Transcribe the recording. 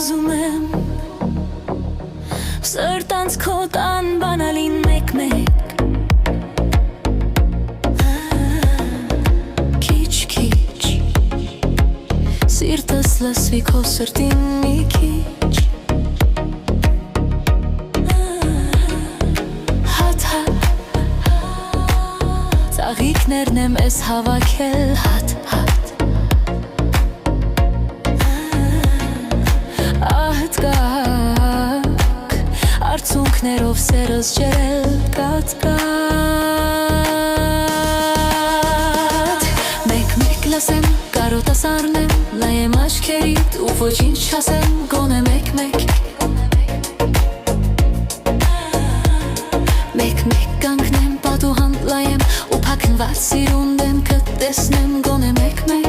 ուզում եմ Սրտանց քո տան բանալին մեկ-մեկ Քիչ-քիչ Սիրտս լսվի քո սրտին մի քիչ Հատ-հատ Ծաղիկներն եմ ես հավաքել հատ-հատ Արցունքներով սերս ջերել կատ-կատ Մեկ-մեկ լասեմ, կարոտաս արնեմ Լայեմ աչքերիդ ու ոչինչ չասեմ Գոնե մեկ-մեկ Մեկ-մեկ կանգնեմ, պատուհան լայեմ Ու փակնված սիրուն դեմքդ տեսնեմ Գոնե մեկ-մեկ